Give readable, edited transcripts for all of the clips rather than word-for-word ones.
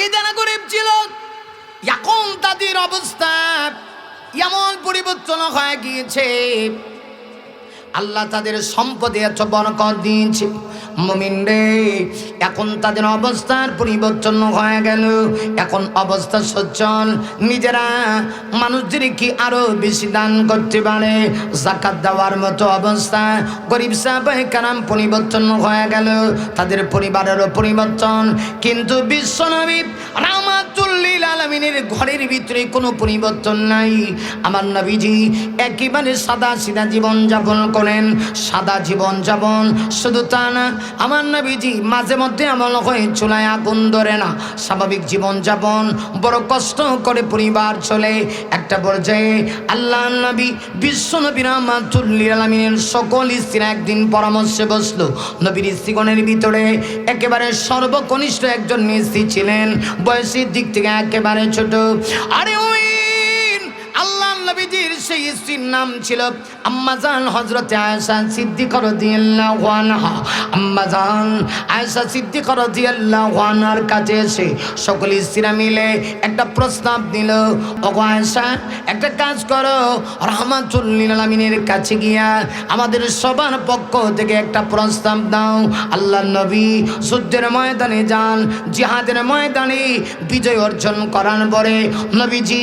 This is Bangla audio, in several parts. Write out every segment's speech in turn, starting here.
আগে যারা গরিব ছিল এখন তাদের অবস্থা এমন পরিবর্তন হয়ে গিয়েছে, আল্লাহ তাদের সম্পদে এত বরকত দিয়েছে। মুমিন রে, এখন তাদের অবস্থার পরিবর্তন হয়ে গেল। এখন অবস্থা সচ্ছল, নিজেরা মানুষদেরকে আরো বেশি দান করতে পারে, যাকাত দেওয়ার মতো অবস্থা। গরিব সাহাবায়ে কেরাম পরিবর্তন হয়ে গেল, তাদের পরিবারেরও পরিবর্তন। কিন্তু বিশ্বনবী রাহমাতুল লিল আলামিনের ঘরের ভিতরে কোনো পরিবর্তন নাই। আমার নবীজি একেবারে সাদা সিধা জীবন যাপন করেন, সাদা জীবন যাপন। শুধু তা না, আমার নবীজি মাঝে মধ্যে আমল হয়ে চুলায় আগুন ধরে না, স্বাভাবিক জীবন যাপন, বড় কষ্ট করে পরিবার চলে। একটা পর্যায়ে আল্লাহ নবী বিশ্বনবী রাহমাতুল লিল আলামিনের সকল স্ত্রীরা একদিন পরামর্শে বসলো। নবীর স্ত্রীগণের ভিতরে একেবারে সর্বকনিষ্ঠ একজন স্ত্রী ছিলেন, বয়সের দিক থেকে একেবারে ছোট। আরে ওই আল্লাহ নবীজির সেই স্ত্রীর নাম ছিল আম্মাজান হযরত আয়েশা সিদ্দিকা রাদিয়াল্লাহু আনহা। আম্মাজান আয়েশা সিদ্দিকা রাদিয়াল্লাহু আনহার কাছে এসে সকল স্ত্রীরা মিলে একটা প্রস্তাব দিল, ওগো আয়েশা, একটা কাজ করো, রাহমাতুল লিল আলামিনের কাছে গিয়া আমাদের সবার পক্ষ থেকে একটা প্রস্তাব দাও। আল্লাহ নবী যুদ্ধের ময়দানে যান, জিহাদের ময়দানে বিজয় অর্জন করার পরে নবীজি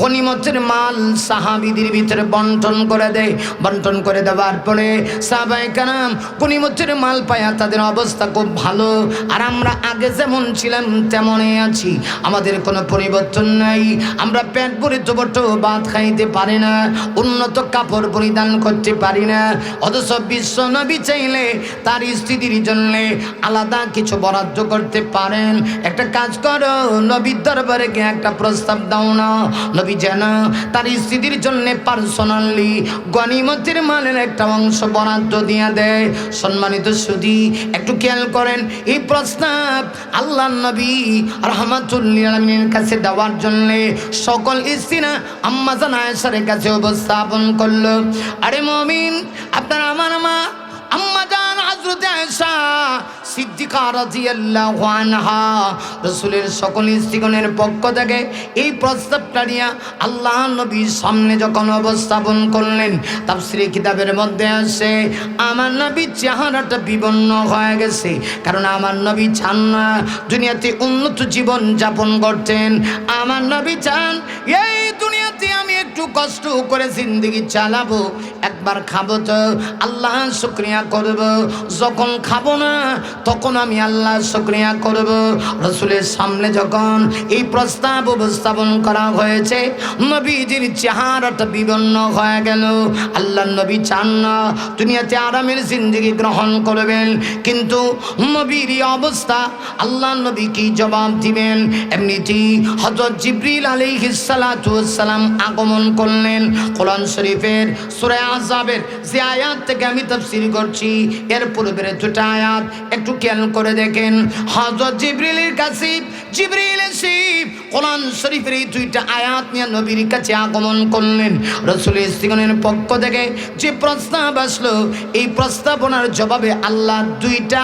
গনিমতের মাল সাহাবীদের ভিতরে বন্টন করে দেয়। বন্টন করে দেওয়ার পরে সাহাবায়ে কেরাম গনিমতের মাল পায়া তাদের অবস্থা খুব ভালো। আর আমরা আগে যেমন ছিলাম তেমনই আছি, আমাদের কোনো পরিবর্তন নাই। আমরা পেট ভরে দুটো ভাত খাইতে পারি না, উন্নত কাপড় পরিধান করতে পারি না। অথচ বিশ্ব নবী চাইলে তার স্ত্রীদের জন্য আলাদা কিছু বরাদ্দ করতে পারেন। একটা কাজ করো, নবীর দরবারে গিয়ে একটা প্রস্তাব দাও না, নবী যেন তার স্ত্রীদের জন্য পার্সোনালি গনিমতের মালের একটা অংশ বরাদ্দ দিয়ে দেয়। সম্মানিত সুধী, একটু খেয়াল করেন, এই প্রস্তাব আল্লাহ নবী রাহমাতুল লিল আলামিনের কাছে দেওয়ার জন্য সকল স্ত্রীরা আম্মাজান আয়েশার কাছে উপস্থাপন করলো। আরে মুমিন, আপনার আমার মা আম্মাজান হযরত আয়েশা সিদ্দিকা রাদিয়াল্লাহু আনহা রাসূলের সকল স্ত্রীগণের পক্ষ থেকে এই প্রস্তাবটা নিয়ে আল্লাহ নবীর সামনে যখন উপস্থাপন করলেন, তাফসীরে কিতাবের মধ্যে আছে আমার নবীর চেহারাটা বিবর্ণ হয়ে গেছে। কারণ আমার নবী চান না দুনিয়াতে উন্নত জীবন যাপন করতেন। আমার নবী চান এই দুনিয়াতে আমি একটু কষ্ট করে জিন্দেগি চালাবো, একবার খাবো তো আল্লাহ শুকরিয়া করব, যখন খাবো না তখন আমি আল্লাহ শুকরিয়া করব। রাসূলের সামনে যখন এই প্রস্তাব উপস্থাপন করা হয়েছে, নবীজির চেহারাটা বিবর্ণ হয়ে গেল। আল্লাহ নবী চান না দুনিয়াতে আরামের জিন্দেগি গ্রহণ করবেন, কিন্তু নবীর অবস্থা আল্লাহ নবী কি জবাব দিবেন? এমনিতেই হযরত জিবরিল আলাইহিস সালাতু ওয়াস সালাম আগমন করলেন। কোরআন শরীফের সূরা আহজাবের যে আয়াত থেকে আমি তাফসীর করছি, এর পূর্বের দুটো আয়াত একটু খেয়াল করে দেখেন। হযরত জিবরিলের কাছে জিবরিল এসে কোরআন শরীফের এই দুইটা আয়াত নিয়ে নবীর কাছে আগমন করলেন। রাসূলের স্ত্রীগণের পক্ষ থেকে যে প্রস্তাব আসলো, এই প্রস্তাবনার জবাবে আল্লাহ দুইটা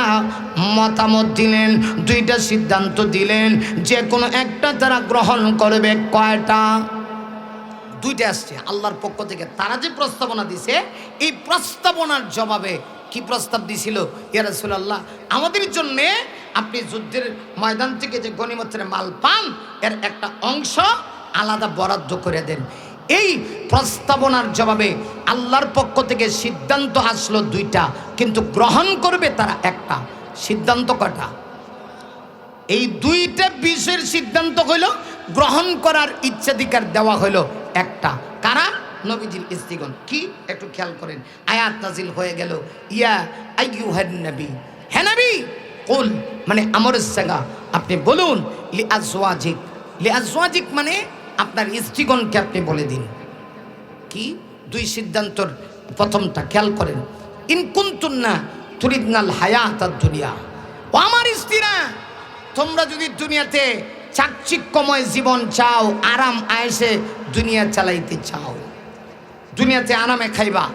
মতামত দিলেন, দুইটা সিদ্ধান্ত দিলেন, যে কোনো একটা তারা গ্রহণ করবে। কয়টা? দুইটা আসছে আল্লাহর পক্ষ থেকে। তারা যে প্রস্তাবনা দিছে, এই প্রস্তাবনার জবাবে কি প্রস্তাব দিছিল? ইয়া রাসূলুল্লাহ, আমাদের জন্য আপনি যুদ্ধের ময়দান থেকে যে গনিমতের মাল পান, এর একটা অংশ আলাদা বরাদ্দ করে দেন। এই প্রস্তাবনার জবাবে আল্লাহর পক্ষ থেকে সিদ্ধান্ত আসলো দুইটা, কিন্তু গ্রহণ করবে তারা একটা। সিদ্ধান্ত কটা? এই দুইটা বিষয়ের সিদ্ধান্ত হইল, গ্রহণ করার ইচ্ছাধিকার দেওয়া হইল একটা। কারা? নবীজির স্ত্রীগণ। কি? একটু খেয়াল করেন, আয়াত নাজিল হয়ে গেল, ইয়া আইয়ুহান নবী, হে নবী, কুল মানে আমরের সাগা, আপনি বলুন, লি আজওয়াজিক, লি আজওয়াজিক মানে আপনার স্ত্রীগণকে আপনি বলে দিন। কি? দুই সিদ্ধান্তর প্রথমটা খেয়াল করেন, ইন কুনতুন্না তুরিদনাল হায়াতাদ দুনিয়া, ও আমার স্ত্রীরা, তোমরা যদি দুনিয়াতে চাকচিক্যময় জীবন চাও, আরাম আয়েশে দুনিয়া চালাইতে চাও, দুনিয়াতে আরামে খাইবা,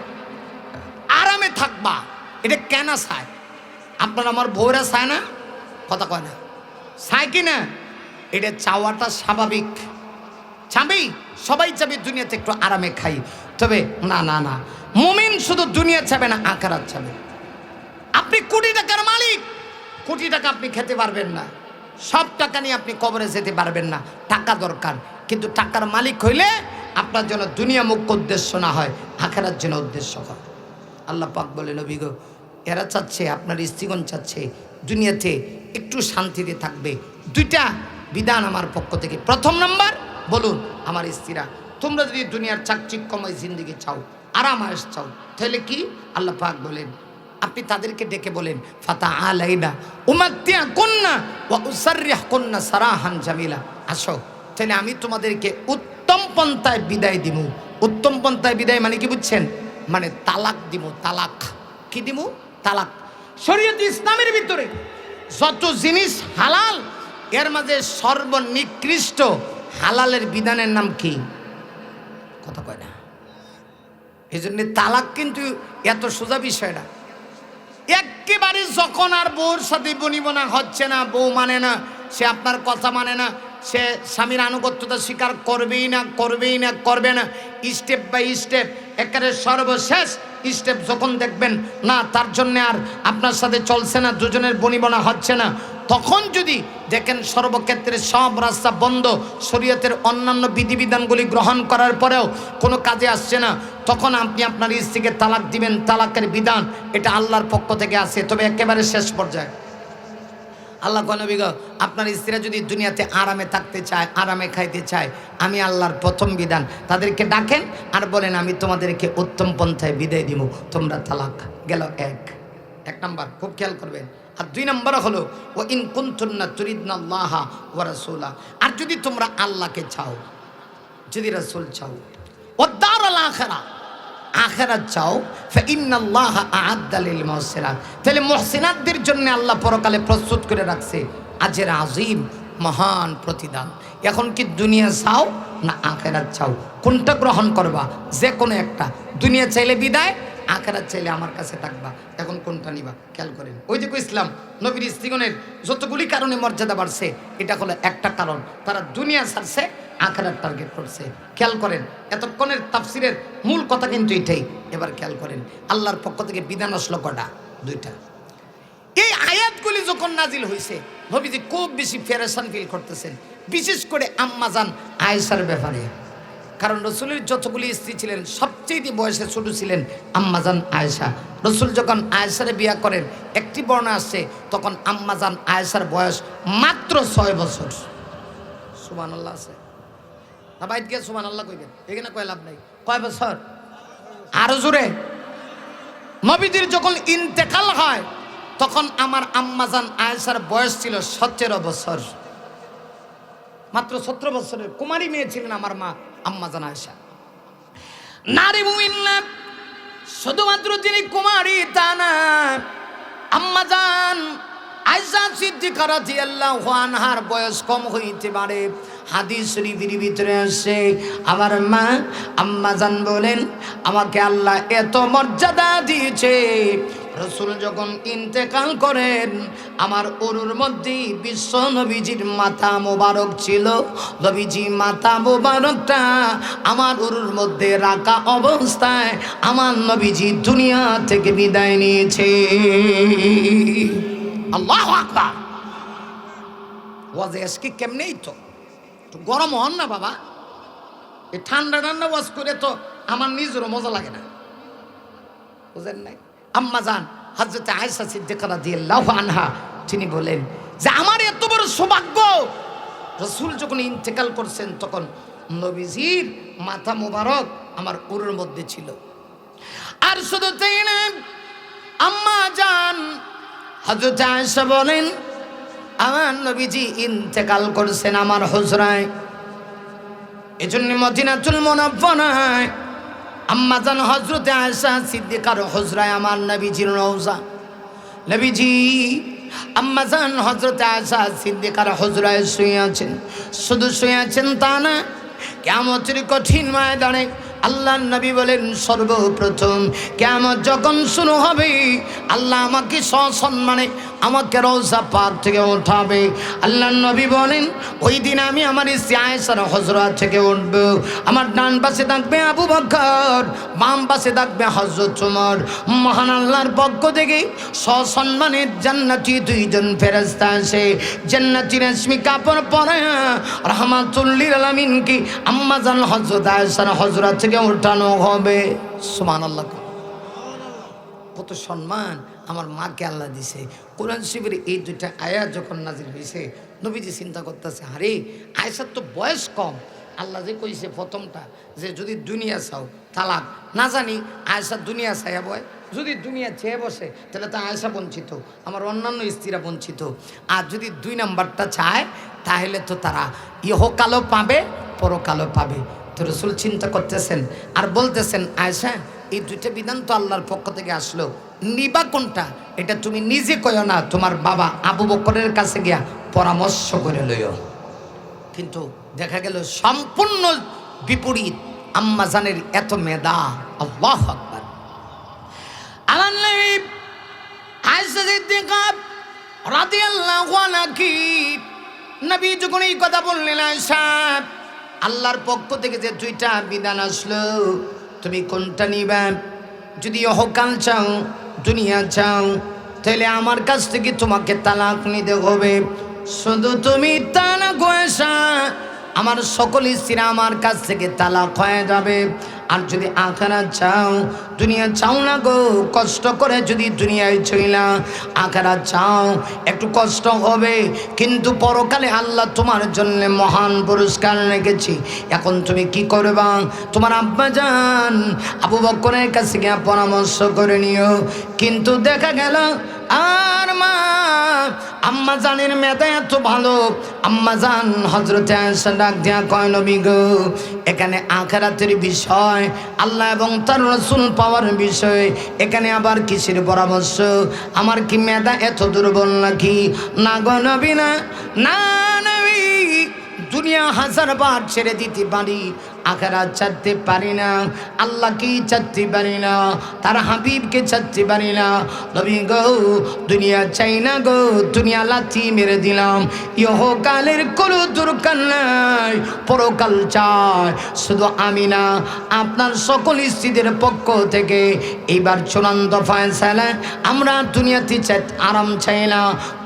আরামে থাকবা, এটা কেন চায়? আপনার আমার বউরা চায় না? কথা কয় না? চায় কি না? এটা চাওয়াটা স্বাভাবিক, চাবি সবাই চাবি দুনিয়াতে একটু আরামে খাই, তবে না না না, মুমিন শুধু দুনিয়া চাবে না, আখিরাত চাবে। আপনি কোটি টাকার মালিক, কোটি টাকা আপনি খেতে পারবেন না, সব টাকা নিয়ে আপনি কবরে যেতে পারবেন না, টাকা দরকার। কিন্তু টাকার মালিক হইলে আপনার জন্য দুনিয়া মুখ্য উদ্দেশ্য না হয়, আখিরাত যেন উদ্দেশ্য হয়। আল্লাহ পাক বলে, নবী গো, এরা চাচ্ছে, আপনার স্ত্রীগণ চাচ্ছে দুনিয়াতে একটু শান্তিতে থাকবে। দুইটা বিধান আমার পক্ষ থেকে। প্রথম নাম্বার, বলুন আমার স্ত্রীরা, তোমরা যদি দুনিয়ার চাকচিক্যময় জিন্দেগি চাও, আরাম আয়েশ চাও, তাহলে কি? আল্লাহ পাক বলেন, আপনি তাদেরকে ডেকে বলেন, ফাতা আলাইনা উমাত্তিয়া কুন্না ওয়া উসাররিহ কুন্না সারাহান জামিলা, আসো, তাহলে আমি তোমাদেরকে উত্তম পন্থায় বিদায় দিব। উত্তম পন্থায় বিদায় মানে কি বুঝছেন? মানে তালাক দিব। তালাক কি দিব? তালাক। শরীয়ত ইসলামের ভিতরে যত জিনিস হালাল, এর মাঝে সর্বনিকৃষ্ট হালালের বিধানের নাম কি? কথা কয় না। এই জন্য তালাক কিন্তু এত সোজা বিষয় না। একেবারে যখন আর বউর সাথে বনিবনা হচ্ছে না, বউ মানে না, সে আপনার কথা মানে না, সে স্বামীর আনুগত্যতা স্বীকার করবেই না, করবে না, স্টেপ বাই স্টেপ, একেবারে সর্বশেষ স্টেপ যখন দেখবেন না তার জন্য আর আপনার সাথে চলছে না, দুজনের বনিবনা হচ্ছে না, তখন যদি দেখেন সর্বক্ষেত্রে সব রাস্তা বন্ধ, শরীয়তের অন্যান্য বিধিবিধানগুলি গ্রহণ করার পরেও কোনো কাজে আসছে না, তখন আপনি আপনার স্ত্রীকে তালাক দিবেন। তালাকের বিধান এটা আল্লাহর পক্ষ থেকে আসে, তবে একেবারে শেষ পর্যায়ে। আল্লাহ নবী গো, আপনার স্ত্রীরা যদি দুনিয়াতে আরামে থাকতে চায়, আরামে খাইতে চায়, আমি আল্লাহর প্রথম বিধান, তাদেরকে ডাকেন আর বলেন, আমি তোমাদেরকে উত্তম পন্থায় বিদায় দিব, তোমরা তালাক। গেল এক নাম্বার, খুব খেয়াল করবেন। আর দুই নম্বর হলো, ও ইন কুনতুন্না তুরিদনা আল্লাহ ওয়া রাসূলা, আর যদি তোমরা আল্লাহকে চাও, যদি রাসূল চাও, ও দারুল আখিরা, আখিরাত চাও, ফাইন্নাল্লাহা আ'আদ্দা লিল মুহসিনাত, তাহলে মুহসিনাতদের জন্য আল্লাহ পরকালে প্রস্তুত করে রাখছে আজের আজিম, মহান প্রতিদান। এখন কি দুনিয়া চাও না আখিরাত চাও? কোনটা গ্রহণ করবা? যে কোনো একটা। দুনিয়া চাইলে বিদায়, আখিরাত চাইলে আমার কাছে থাকবা। এখন কোনটা নিবা? খেয়াল করেন। ওই যে ইসলাম নবীর স্ত্রীগণের যতগুলি কারণে মর্যাদা বাড়ছে, এটা হলো একটা কারণ, তারা দুনিয়া ছাড়ছে, আখিরাত টার্গেট করছে। খেয়াল করেন, এতক্ষণের তাফসিরের মূল কথা কিন্তু এটাই। এবার খেয়াল করেন, আল্লাহর পক্ষ থেকে বিধান আসলো কটা? দুইটা। এই আয়াতগুলি যখন নাজিল হয়েছে, নবীজি খুব বেশি ফেরেশান ফিল করতেছেন, বিশেষ করে আম্মাজান আয়েশার ব্যাপারে। কারণ রসুলের যতগুলি স্ত্রী ছিলেন, সবচেয়ে বয়সে ছোট ছিলেন আম্মাজান আয়েশা। রসুল যখন আয়েশারে বিয়া করেন, একটি বর্ণনা আসছে, তখন আম্মাজান আয়েশার বয়স মাত্র 6 বছর। সুবহানাল্লাহ আছে না? বাইত গিয়ে সুবহানাল্লাহ কইবেন, এখানে কয় লাভ নাই। কয় বছর? আরো জোরে। নবীজির যখন ইন্তেকাল হয়, তখন আমার আম্মাজান আয়েশার বয়স ছিল 17 বছর। মাত্র 17 বছরের কুমারী মেয়ে ছিলেন আমার মা আম্মাজান আয়েশা। নারী মুমিন না, শুধুমাত্র যিনি কুমারী তা না, আম্মাজান আয়েশা সিদ্দিকা রাদিয়াল্লাহু আনহার বয়স কম হইতে পারে। হাদিস শরীফের ভিতরে আসে, আমার মা আম্মাজান বলেন, আমাকে আল্লাহ এত মর্যাদা দিয়েছে, রসুল যখন ইন্তেকাল করেন, আমার উরুর মধ্যে বিশ্ব নবীজির মাথা মোবারক ছিল। নবীজি মাথা মোবারকটা আমার উরুর মধ্যে রাখা অবস্থায় আমার নবীজি দুনিয়া থেকে বিদায় নিয়েছে। আল্লাহু আকবার। ওয়াজে আজকে কেমনেই তো গরম হন না বাবা, এই ঠান্ডা ঠান্ডা ওয়াজ করে তো আমার নিজেরও মজা লাগে না, বুঝেন নাই? আম্মাজান হযরত আয়েশা সিদ্দিকা রাদিয়াল্লাহু আনহা তিনি বলেন যে আমার এত বড় সৌভাগ্য, রাসূল যখন ইন্তেকাল করছেন তখন নবীজির মাথা মোবারক আমার উরুর মধ্যে ছিল। আর শুধু তাই না, আম্মাজান হযরত আয়েশা বলেন, আমার নবীজি ইন্তেকাল করছেন আমার হুজরায়। এজন্য মদিনাতুল মুনাওয়ারায় আম্মাজান হযরত আয়েশা সিদ্দিকার হুজরায় আমার নবীজির রওজা। নবীজি আম্মাজান হযরত আয়েশা সিদ্দিকার হুজরায় শুয়ে আছেন। শুধু শুয়ে আছেন তা না, কিয়ামতের কঠিন ময়দানে আল্লাহ নবী বলেন সর্বপ্রথম কিয়ামত যখন শুরু হবে আল্লাহ আমাকে সসম্মানে আমাকে রওজা পাক থেকে উঠাবে। আল্লাহ নবী বলেন ওই দিন আমি আমার স্ত্রী আয়েশার হুজরাত থেকে উঠব। আমার ডান পাশে থাকবে আবু বকর, বাম পাশে থাকবে হযরত ওমর। মহান আল্লাহর পক্ষ থেকে সসম্মানে জান্নাতি দুইজন ফেরেশতা আসে, জান্নাতি রেশমি কাপড় পরে রাহমাতুল লিল আলামিনকে আম্মা জান হযরত আয়েশার হুজরাত থেকে উঠানো হবে। সুবহানাল্লাহ। কত সম্মান আমার মাকে আল্লাহ দিছে। কোরআন শরীফের এই দুইটা আয়াত যখন নাজিল হয়েছে নবীজি চিন্তা করতেছে, আরে আয়েশার তো বয়স কম, আল্লাহ যে কইছে প্রথমটা যে যদি দুনিয়া চাও তালাক, না জানি আয়েশার দুনিয়া চাইয়া বয়, যদি দুনিয়া চেয়ে বসে তাহলে তো আয়েশা বঞ্চিত, আমার অন্যান্য স্ত্রীরা বঞ্চিত। আর যদি দুই নাম্বারটা চায় তাহলে তো তারা ইহকালও পাবে পরকালও পাবে। তো রাসূল চিন্তা করতেছেন আর বলতেছেন, আয়েশা এই দুইটা বিধান তো আল্লাহর পক্ষ থেকে আসলো, নিবা কোনটা এটা তুমি নিজে কইও না, তোমার বাবা আবু বকরের কাছে গিয়া পরামর্শ করে লইও। কিন্তু দেখা গেল সম্পূর্ণ বিপরীত। আম্মা জানের এত মেধা, আল্লাহু আকবার। আমার নবী আয়েশা সিদ্দিকা রাদিয়াল্লাহু আনহা কি নবী যখন এই কথা বললেন, আয়েশা আল্লাহর পক্ষ থেকে যে দুইটা বিধান আসলো তুমি কোনটা নিবা? যদি ইহকাল চাও দুনিয়া চাও তাহলে আমার কাছ থেকে তোমাকে তালাক নিতে হবে। শুধু তুমি তালাক আয়েশা, আমার সকল স্ত্রীরা আমার কাছ থেকে তালাক হয়ে যাবে। আর যদি আখিরাত চাও দুনিয়া চাও না গো, কষ্ট করে যদি দুনিয়ায় চইলা আখিরাত চাও একটু কষ্ট হবে, কিন্তু পরকালে আল্লাহ তোমার জন্য মহান পুরস্কার রেখেছি। এখন তুমি কি করবা? তোমার আব্বা জান আবু বকরের কাছে গিয়ে পরামর্শ করে নিও। কিন্তু দেখা গেল আর মা আম্মা জানের মেধা এত ভালো, আম্মা জান হযরতে আয়েশা ডাক দিয়া কয়, নবী গো এখানে আখিরাতের বিষয়, আল্লাহ এবং তার রাসূল পাওয়ার বিষয়, এখানে আবার কিসের পরামর্শ? আমার কি মেধা এত দুর্বল নাকি? না গো নবী, না না নবী, দুনিয়া হাজার বার ছেড়ে দিতে পারি, আখিরাত ছাড়তে পারি না, আল্লাহকে ছাড়তে পারি না, তার হাবিবকে ছাড়তে পারি না। নবী গো দুনিয়া চাই না গো, দুনিয়া লাথি মেরে দিলাম, ইহকালের কোনো দরকার নাই, পরকাল চাই। শুধু আমি না, আপনার সকল স্ত্রীদের পক্ষ থেকে এইবার চূড়ান্ত ফয়সালা, আমরা দুনিয়াতে আরাম চাই না,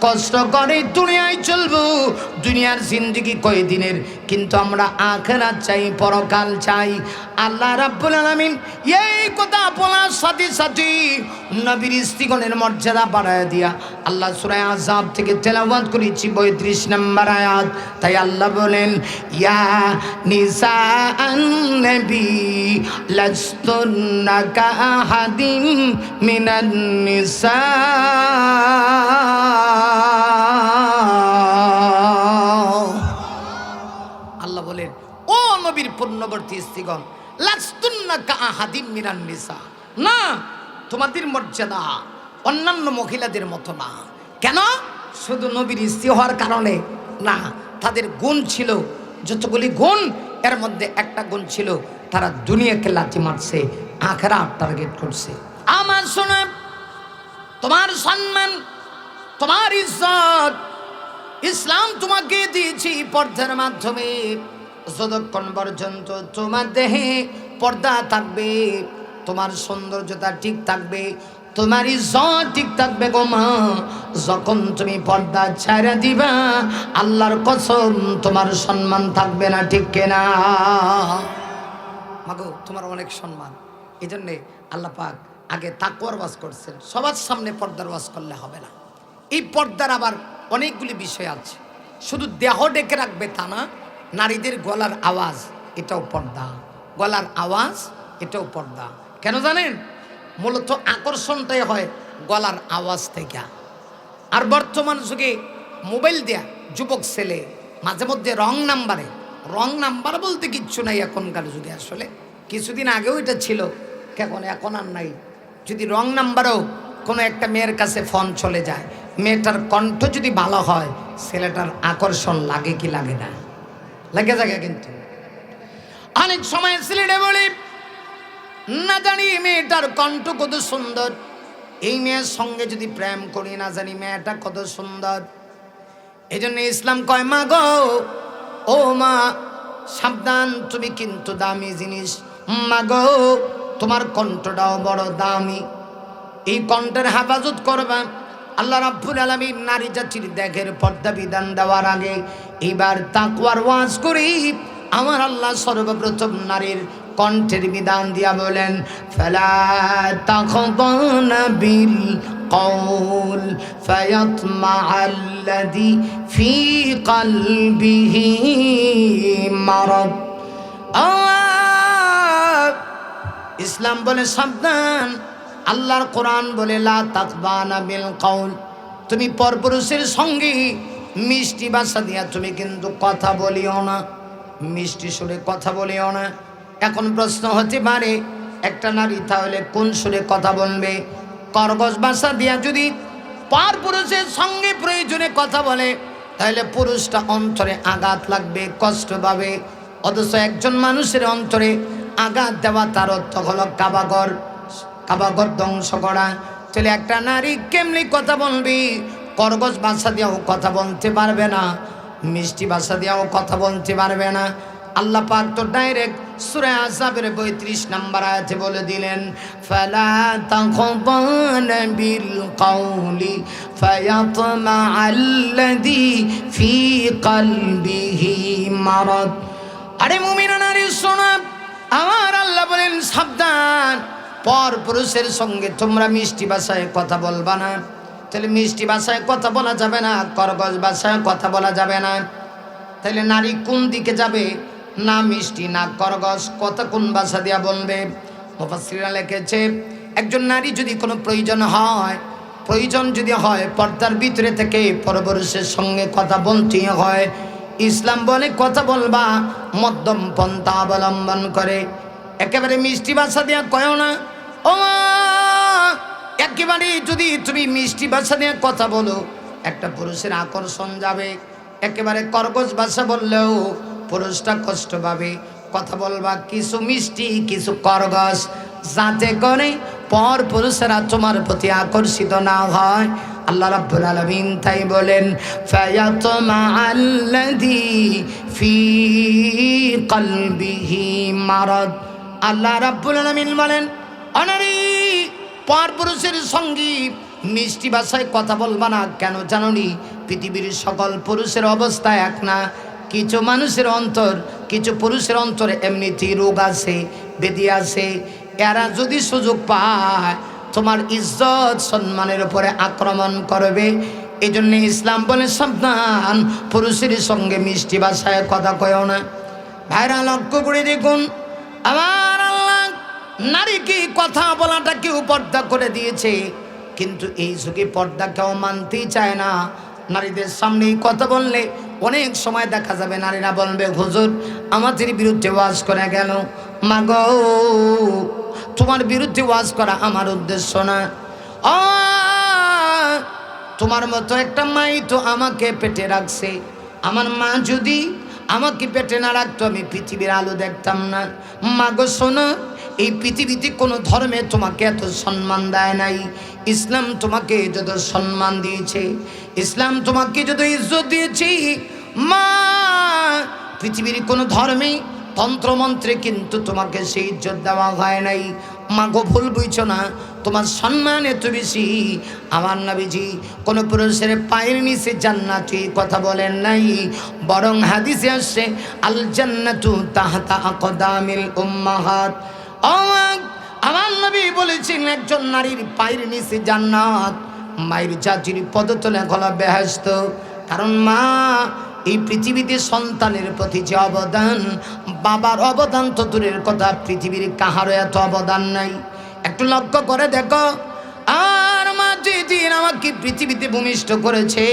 কষ্ট করে দুনিয়ায় চলবো, দুনিয়ার জিন্দেগি কয়দিনের, কিন্তু আমরা আখিরাত চাই, পরকাল চাই। আল্লাহ রাব্বুল আলামিন এই কথা বলার সাথে সাথে নবীর স্ত্রীগণের মর্যাদা বাড়ায় দিয়া আল্লাহ সূরা আযাব থেকে তেলাওয়াত করেছি ৩২ নম্বর আয়াত। তাই আল্লাহ বলেন, ইয়া নিসাআন নবী লাস্তুন্না কাআহাদিন মিনান নিসা। আল্লাহ বলেন, ও নবীর পূর্ণবর্তী স্ত্রীগণ, লাস্তুন্না কাআহাদিন মিনান নিসা, না তোমাদের মর্যাদা অন্যান্য মহিলাদের মতো না। কেন? শুধু নবীর স্ত্রী হওয়ার কারণে না, তাদের গুণ ছিল যতগুলি গুণ, এর মধ্যে একটা গুণ ছিল তারা দুনিয়াকে লাথি মারছে, আখিরাত টার্গেট করছে। আমার শোনা, তোমার সম্মান, তোমার ইজ্জত ইসলাম তোমাকে দিয়েছি পর্দার মাধ্যমে। যতক্ষণ পর্যন্ত তোমার দেহে পর্দা থাকবে, তোমার সৌন্দর্যতা ঠিক থাকবে, তোমার ইজ্জত ঠিক থাকবে গো মা। যখন তুমি পর্দা ছাড়া দিবা, আল্লাহর কসম তোমার সম্মান থাকবে না, ঠিক কিনা? মাগো তোমার অনেক সম্মান, এই জন্যে আল্লাহ পাক আগে তাকওয়ার ওয়াজ করছেন। সবার সামনে পর্দার ওয়াজ করলে হবে না। এই পর্দার আবার অনেকগুলি বিষয় আছে, শুধু দেহ ডেকে রাখবে তা না। নারীদের গলার আওয়াজ এটাও পর্দা, গলার আওয়াজ এটাও পর্দা। কেন জানেন? মূলত আকর্ষণটাই হয় গলার আওয়াজ থেকে। আর বর্তমান যুগে মোবাইল দেয়া যুবক ছেলে মাঝে মধ্যে রং নাম্বার বলতে কিচ্ছু নাই এখনকার যুগে। আসলে কিছুদিন আগেও এটা ছিল, এখন আর নাই। যদি রং নাম্বারও কোনো একটা মেয়ের কাছে ফোন চলে যায়, মেয়েটার কণ্ঠ যদি ভালো হয়, ছেলেটার আকর্ষণ লাগে কি লাগে না? লাগে জায়গা। কিন্তু অনেক সময় ছেলেটা বলে না জানি মেয়েটার কণ্ঠ কত সুন্দর, এই মেয়ের সঙ্গে যদি প্রেম করি না জানি মেয়েটা কত সুন্দর। এই জন্য ইসলাম কয় মা গো, ও মা সাবধান, তুমি কিন্তু দামি জিনিস। মা গো তোমার কণ্ঠটাও বড় দামি, এই কণ্ঠের হেফাজত করবা। আল্লাহ রাব্বুল আলামিন নারী জাতির দেখের পর্দা বিধান দেওয়ার আগে এবার তাকওয়ার ওয়াজ করি। আমার আল্লাহ সর্বপ্রথম নারীর কণ্ঠের বিধান দিয়া বলেন, ফালা তাখদানা বিল কওল ফায়াতমাআল্লাযী ফি কলবিহি মারাদ। ইসলাম বলে সাবধান, আল্লাহর কোরআন বলে লা তাকদানা বিল কওল, তুমি পরপুরুষের সঙ্গে মিষ্টি ভাষা দিয়া তুমি কিন্তু কথা বলিও না, মিষ্টি সুরে কথা বলিও না। এখন প্রশ্ন হতে পারে একটা নারী তাহলে কোন সুরে কথা বলবে? কর্কশ ভাষা দিয়া যদি পরপুরুষের সঙ্গে প্রয়োজনে কথা বলে তাহলে পুরুষটা অন্তরে আঘাত লাগবে, কষ্ট পাবে। অথচ একজন মানুষের অন্তরে আঘাত দেওয়া তার অর্থ হলো কাবাগর ধ্বংস করা। তাহলে একটা নারী কেমনি কথা বলবি? কর্কশ ভাষা দিয়েও কথা বলতে পারবে না, মিষ্টি ভাষা দিয়েও কথা বলতে পারবে না। আল্লাহ পাক তো ডাইরেক্ট সূরা আহজাবের ৩২ নম্বর আয়াতে বলে দিলেন, ফালা তাখদানা বিল কওলি ফায়াতমাআল্লাযী ফি কলবিহি মারাদ। আরে মুমিনা নারী শোনো, আমার আল্লাহ বলেন সাবধান, পর পুরুষের সঙ্গে তোমরা মিষ্টি ভাষায় কথা বলবা না। তাহলে মিষ্টি ভাষায় কথা বলা যাবে না, কর্কশ ভাষায় কথা বলা যাবে না। তাহলে নারী কোন দিকে যাবে? না মিষ্টি না কর্কশ, কথা কোন ভাষা দিয়া বলবে? মুফাসসিররা লিখেছে একজন নারী যদি কোনো প্রয়োজন যদি হয় পর্দার ভিতরে থেকে পরপুরুষের সঙ্গে কথা বলতে হয়, ইসলাম বলে কথা বলবা মধ্যম পন্থা অবলম্বন করে। একেবারে মিষ্টি ভাষা দিয়া কয়ও না। ও একেবারে যদি তুমি মিষ্টি ভাষা দিয়ে কথা বলো একটা পুরুষের আকর্ষণ যাবে, একেবারে কর্কশ ভাষা বললেও পুরুষটা কষ্ট পাবে। কথা বলবা কিছু মিষ্টি কিছু কর্কশ, যাতে করে পর পুরুষেরা তোমার প্রতি আকর্ষিত না হয়। আল্লাহ রাব্বুল আলামিন তাই বলেন, ফায়াতমাআল্লাযী ফি কলবিহি মারাদ। আল্লাহ রাব্বুল আলামিন বলেন, অনারী পর পুরুষের সঙ্গী মিষ্টি ভাষায় কথা বলবা না। কেন জানোনি? পৃথিবীর সকল পুরুষের অবস্থা এক না। কিছু মানুষের অন্তর, কিছু পুরুষের অন্তরে এমনিতেই রোগ আছে, ব্যাধি আছে। এরা যদি সুযোগ পায় তোমার ইজ্জত সম্মানের উপরে আক্রমণ করবে। এই জন্য ইসলাম বলে সাবধান, পুরুষের সঙ্গে মিষ্টি ভাষায় কথা কয়ও না। ভাইরা লক্ষ্য করে দেখুন, আমার আল্লাহ নারীকে কথা বলাটা কেউ পর্দা করে দিয়েছে, কিন্তু এই যুগে পর্দা কেউ মানতেই চায় না। নারীদের সামনে কথা বললে অনেক সময় দেখা যাবে নারীরা বলবে, হুজুর আমাদের বিরুদ্ধে ওয়াজ করে গেল। মাগো তোমার বিরুদ্ধে ওয়াজ করা আমার উদ্দেশ্য না। তোমার মতো একটা মাই তো আমাকে পেটে রাখছে। আমার মা যদি আমাকে পেটে না রাখতো আমি পৃথিবীর আলো দেখতাম না। মাগো শোনো, এই পৃথিবীতে কোনো ধর্মে তোমাকে এত সম্মান দেয় নাই। ইসলাম তোমাকে যত সম্মান দিয়েছে, ইসলাম তোমাকে যত ইজ্জত দিয়েছে, মা পৃথিবীর কোনো ধর্মে তন্ত্রমন্ত্রে কিন্তু তোমাকে সেই ইজ্জত দেওয়া হয় নাই। মাগো ভুল বুঝছো না, তোমার সম্মান এত বেশি। আমার নবীজি কোন পুরুষের পায়ের নিচে জান্নাতি কথা বলেন নাই, বরং হাদিসে আসছে আল জান্নাতু তাহতা আকদামিল উম্মাহাত। আমার নবী বলেছেন একজন নারীর পায়ের নিচে জান্নাত, মায়ের জাতির পদতলে হলো বেহেশত। কারণ মা এই পৃথিবীতে সন্তানের প্রতি যে অবদান, বাবার অবদান তো দূরের কথা, পৃথিবীর কাহারও এত অবদান নাই। একটু লক্ষ্য করে দেখো, আর মা যেদিন আমাকে পৃথিবীতে ভূমিষ্ঠ করেছে,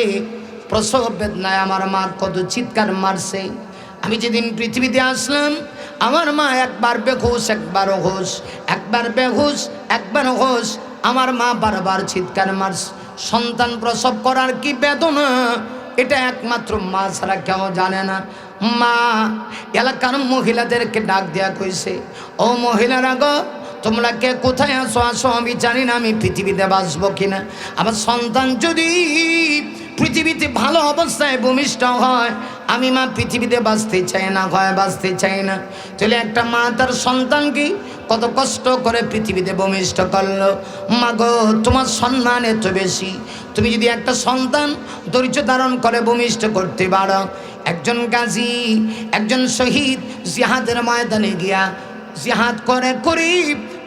প্রসব বেদনায় আমার মা কত চিৎকার মারছে। আমি যেদিন পৃথিবীতে আসলাম আমার মা একবার বেহুশ একবার হোশ, একবার বেহুশ একবার হোশ। আমার মা বারবার চিৎকার মারছে। সন্তান প্রসব করার কি বেদনা, এটা একমাত্র মা ছাড়া কেউ জানে না। মা এলাকার মহিলাদেরকে ডাক দেয়া কইছে, ও মহিলারা গো, তোমরা কে কোথায় আসো আসো, আমি জানি না আমি পৃথিবীতে বাঁচবো কিনা। আমার সন্তান যদি পৃথিবীতে ভালো অবস্থায় ভূমিষ্ঠ হয়, আমি মা পৃথিবীতে বাঁচতে চাই না, হয় বাঁচতে চাই না। তাহলে একটা মা তার সন্তানকে কত কষ্ট করে পৃথিবীতে ভূমিষ্ঠ করলো। মা গো, তোমার সম্মান এত বেশি, তুমি যদি একটা সন্তান ধৈর্য ধারণ করে ভূমিষ্ঠ করতে পারো। একজন গাজী, একজন শহীদ জিহাদের ময়দানে গিয়া জিহাদ করে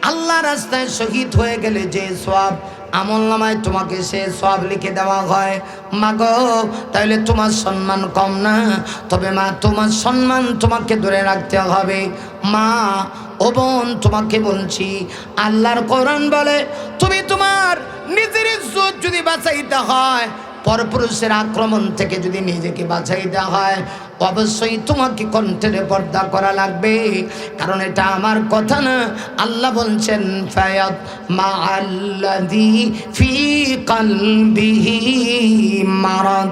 আল্লাহ রাস্তায় শহীদ হয়ে গেলে যে সওয়াব আমলনামায় তোমাকে সে সওয়াব লিখে দেওয়া হয়। মা গো, তাইলে তোমার সম্মান কম না, তবে মা তোমার সম্মান তোমাকে ধরে রাখতে হবে। মা ও বোন, তোমাকে বলছি, আল্লাহর কোরআন বলে তুমি তোমার নিজের ইজ্জত যদি বাঁচাইতে হয়, পরপুরুষের আক্রমণ থেকে যদি নিজেকে বাঁচাইতে হয়, অবশ্যই তোমাকে কণ্ঠের পর্দা করা লাগবে। কারণ এটা আমার কথা না, আল্লাহ বলছেন ফায়াত মাআল্লাযী ফি কলবিহি মারাদ।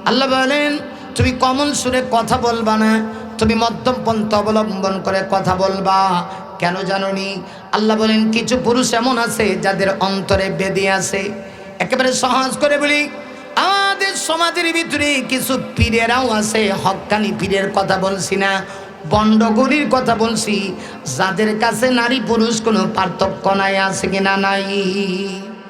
আল্লাহ বলেন তুমি কমল সুরে কথা বলবা না, তুমি মধ্যম পন্থা অবলম্বন করে কথা বলবা। কেন জানোনি? আল্লাহ বলেন কিছু পুরুষ এমন আছে যাদের অন্তরে বেদী আছে। একেবারে সহজ করে বলি, আমাদের সমাজের ভিতরে কিছু পীরেরাও আছে, হক্কানি পীরের কথা বলছি না, বন্ডগুলির কথা বলছি, যাদের কাছে নারী পুরুষ কোনো পার্থক্য নাই। আছে কিনা? নাই।